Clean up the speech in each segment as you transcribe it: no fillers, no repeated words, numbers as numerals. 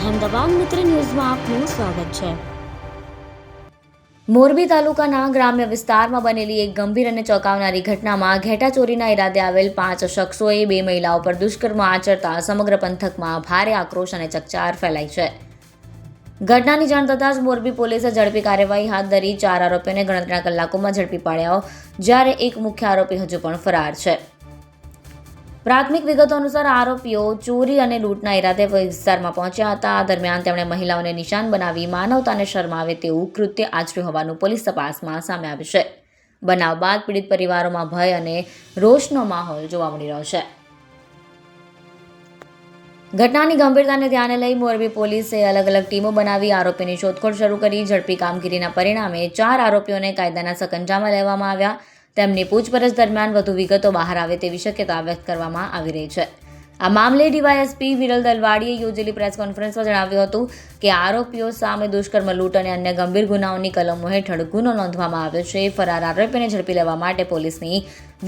અહેમદાબાદ મિત્ર ન્યૂઝમાં આપનું સ્વાગત છે। મોરબી તાલુકાના ગ્રામ્ય વિસ્તારમાં બનેલી એક ગંભીર અને ચોંકાવનારી ઘટનામાં ઘેટા ચોરીના ઈરાદે આવેલ 5 શખ્સોએ 2 મહિલાઓ પર દુષ્કર્મ આચરતા સમગ્ર પંથકમાં ભારે આક્રોશ અને ચકચાર ફેલાઈ છે। ઘટનાની જાણ થતાં જ મોરબી પોલીસે ઝડપી કાર્યવાહી હાથ ધરી 4 આરોપીઓને ગણતરીના કલાકોમાં ઝડપી પાડ્યા, જ્યારે એક મુખ્ય આરોપી હજુ પણ ફરાર છે। પ્રાથમિક વિગતો અનુસાર આરોપીઓ ચોરી અને લૂંટના ઈરાદે વિસ્તારમાં પહોંચ્યા હતા। આ દરમિયાન તેમણે મહિલાઓને નિશાન બનાવી માનવતાને શરમાવે તેવું કૃત્ય આચર્યું હોવાનું પોલીસ તપાસમાં સામે આવ્યું છે। બનાવ બાદ પીડિત પરિવારોમાં ભય અને રોષનો માહોલ જોવા મળી રહ્યો છે। ઘટનાની ગંભીરતાને ધ્યાને લઈ મોરબી પોલીસે અલગ અલગ ટીમો બનાવી આરોપીની શોધખોળ શરૂ કરી। ઝડપી કામગીરીના પરિણામે 4 આરોપીઓને કાયદાના સકંજામાં લેવામાં આવ્યા। તેમની પૂછપરછ દરમિયાન વધુ વિગતો બહાર આવે તેવી શક્યતા વ્યક્ત કરવામાં આવી રહી છે। આ મામલે ડીવાયએસપી વિરલ દલવાડીએ યોજેલી પ્રેસ કોન્ફરન્સમાં જણાવ્યું હતું કે આરોપીઓ સામે દુષ્કર્મ, લૂંટ અને અન્ય ગંભીર ગુનાઓની કલમો હેઠળ ગુનો નોંધવામાં આવ્યો છે। ફરાર આરોપીને ઝડપી લેવા માટે પોલીસની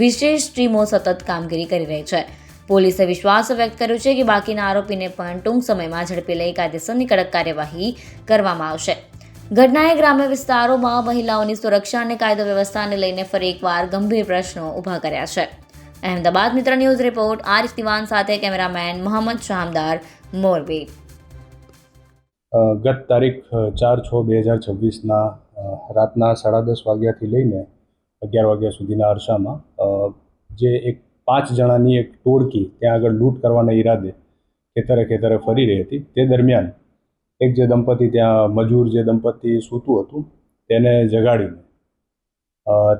વિશેષ ટીમો સતત કામગીરી કરી રહી છે। પોલીસે વિશ્વાસ વ્યક્ત કર્યો છે કે બાકીના આરોપીને પણ ટૂંક સમયમાં ઝડપી લઈ કાયદેસરની કડક કાર્યવાહી કરવામાં આવશે। ઘટનાએ ગ્રામ્ય વિસ્તારોમાં મહિલાઓની સુરક્ષા અને કાયદો વ્યવસ્થાને લઈને ફરી એકવાર ગંભીર પ્રશ્નો ઊભા કર્યા છે। અહેમદાબાદ મિત્ર ન્યૂઝ રિપોર્ટ આરિફ દિવાન સાથે કેમેરામેન મોહમ્મદ શામદાર, મોરબી। ગત તારીખ 4/6/2026ના રાતના 10:30 વાગ્યાથી લઈને 11 વાગ્યા સુધીના અરસામાં જે એક 5 જણાની એક ટોળકી ત્યાં આગળ લૂંટ કરવાના ઈરાદે ખેતરે ફરી રહી હતી। તે દરમિયાન એક જે દંપતી ત્યાં મજૂર જે દંપતી સૂતું હતું તેને જગાડીને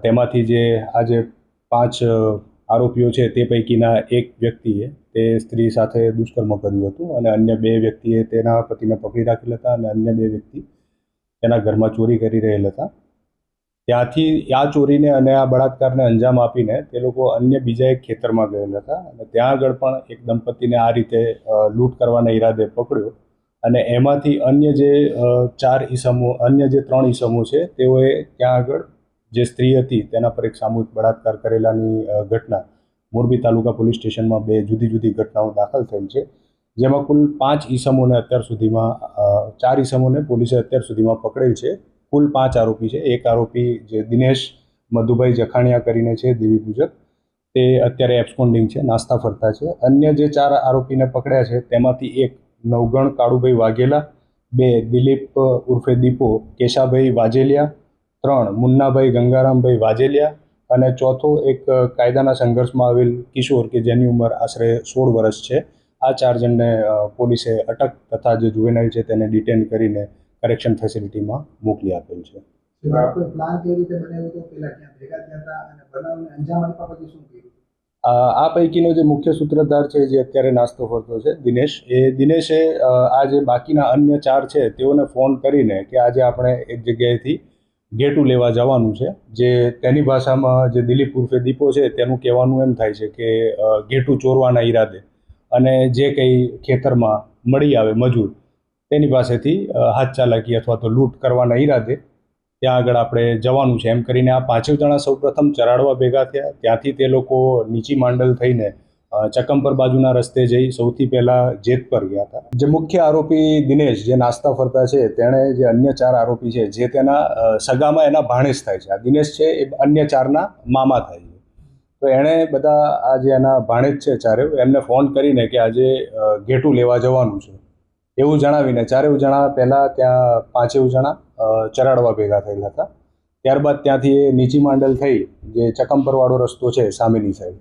તેમાંથી જે આ જે 5 આરોપીઓ છે તે પૈકીના એક વ્યક્તિએ તે સ્ત્રી સાથે દુષ્કર્મ કર્યું હતું અને અન્ય 2 વ્યક્તિએ તેના પતિને પકડી રાખેલ હતા અને અન્ય 2 વ્યક્તિ તેના ઘરમાં ચોરી કરી રહેલ હતા। ત્યાંથી આ ચોરીને અને આ બળાત્કારને અંજામ આપીને તે લોકો અન્ય બીજા એક ખેતરમાં ગયેલ હતા અને ત્યાં આગળ પણ એક દંપતીને આ રીતે લૂંટ કરવાના ઈરાદે પકડ્યો અને એમાંથી અન્ય જે 3 ઈસમો છે તેઓએ ત્યાં આગળ જે સ્ત્રી હતી તેના પર એક સામૂહિક બળાત્કાર કરેલાની ઘટના મોરબી તાલુકા પોલીસ સ્ટેશનમાં 2 જુદી જુદી ઘટનાઓ દાખલ થયેલ છે, જેમાં કુલ 5 ઈસમોને અત્યાર સુધીમાં 4 ઈસમોને પોલીસે અત્યાર સુધીમાં પકડેલ છે। કુલ 5 આરોપી છે। એક આરોપી જે દિનેશ મધુભાઈ જખાણિયા કરીને છે દેવી પૂજક, તે અત્યારે એબ્સ્કોન્ડિંગ છે, નાસ્તા ફરતા છે। અન્ય જે 4 આરોપીને પકડ્યા છે તેમાંથી એક નવગણ કાળુભાઈ વાઘેલા, 2 દિલીપ ઉર્ફે દીપો કેશાભાઈ વાજેલિયા, 3 મુન્નાભાઈ ગંગારામભાઈ વાજેલિયા અને ચોથો એક કાયદાના સંઘર્ષમાં આવેલ કિશોર કે જેની ઉંમર આશરે 16 વર્ષ છે। આ 4 જણને પોલીસે અટક તથા જે જુવેનાઇલ છે તેને ડિટેન કરીને કરેક્શન ફેસિલિટીમાં મોકલી આપેલ છે। આ પૈકીનો જે મુખ્ય સૂત્રધાર છે જે અત્યારે નાસ્તો ફરતો છે દિનેશે આ જે બાકીના અન્ય 4 છે તેઓને ફોન કરીને કે આજે આપણે એક જગ્યાએથી ઘેટું લેવા જવાનું છે, જે તેની ભાષામાં જે દિલીપ ઉર્ફે દીપો છે તેનું કહેવાનું એમ થાય છે કે ઘેટું ચોરવાના ઈરાદે અને જે કંઈ ખેતરમાં મળી આવે મજૂર તેની પાસેથી હાથ ચાલાકી અથવા તો લૂંટ કરવાના ઈરાદે ત્યાં આગળ આપણે જવાનું છે એમ કરીને આ 5 જણા સૌપ્રથમ ચરાડવા ભેગા થયા। ત્યાંથી તે લોકો નીચી માંડલ થઈને ચકમપર બાજુના રસ્તે જઈ સૌથી પહેલાં જેતપર ગયા હતા। જે મુખ્ય આરોપી દિનેશ જે નાસ્તા ફરતા છે તેણે જે અન્ય 4 આરોપી છે જે તેના સગામાં એના ભાણેજ થાય છે, આ દિનેશ છે એ અન્ય 4ના મામા થાય છે, તો એણે બધા આ જે એના ભાણેજ છે 4 એમને ફોન કરીને કે આજે ઘેટું લેવા જવાનું છે એવું જણાવીને 4 જણા પહેલાં ત્યાં 5 જણા ચરાડવા ભેગા થયેલા હતા। ત્યારબાદ ત્યાંથી એ નીચી માંડલ થઈ જે ચકમપરવાળો રસ્તો છે સામેની સાઈડ,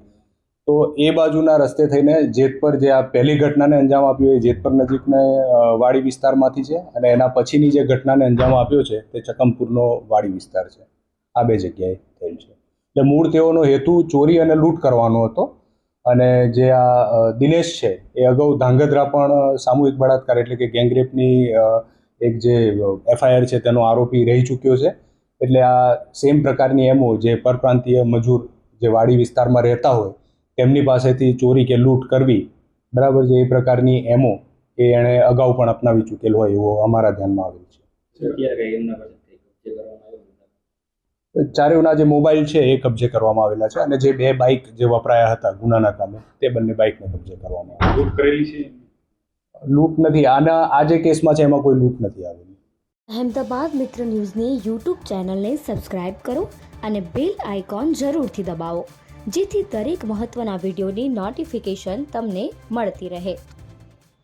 તો એ બાજુના રસ્તે થઈને જેતપર જે આ પહેલી ઘટનાને અંજામ આપ્યો એ જેતપર નજીકને વાડી વિસ્તારમાંથી છે અને એના પછીની જે ઘટનાને અંજામ આપ્યો છે તે ચકમપુરનો વાડી વિસ્તાર છે। આ 2 જગ્યાએ થયેલ છે। એટલે મૂળ તેઓનો હેતુ ચોરી અને લૂંટ કરવાનો હતો અને જે આ દિનેશ છે એ અગાઉ ધાંગધ્રા પણ સામૂહિક બળાત્કાર એટલે કે ગેંગરેપની એક જે FIR છે તેનો આરોપી રહી ચૂક્યો છે। એટલે આ સેમ પ્રકારની એમો જે પરપ્રાંતીય મજૂર જે વાડી વિસ્તારમાં રહેતા હોય તેમની પાસેથી ચોરી કે લૂંટ કરવી, બરાબર છે, એ પ્રકારની એમો એ એણે અગાઉ પણ અપનાવી ચૂકેલ હોય એવો અમારા ધ્યાનમાં આવેલ છે। 4ના જે મોબાઈલ છે એ કબજે કરવામાં આવેલા છે અને જે 2 બાઇક જે વપરાયા હતા ગુનાના કામે તે બંને બાઇકને કબજે કરવામાં આવી। લૂંટ નથી. આ જે કેસમાં છે એમાં કોઈ લૂંટ નથી આવેલી. અહેમદાબાદ મિત્ર ન્યૂઝની યુટ્યુબ ચેનલને સબસ્ક્રાઇબ કરો અને બેલ આઇકોન જરૂરથી દબાવો, જેથી દરેક મહત્ત્વના વિડીયોની નોટિફિકેશન તમને મળતી રહે.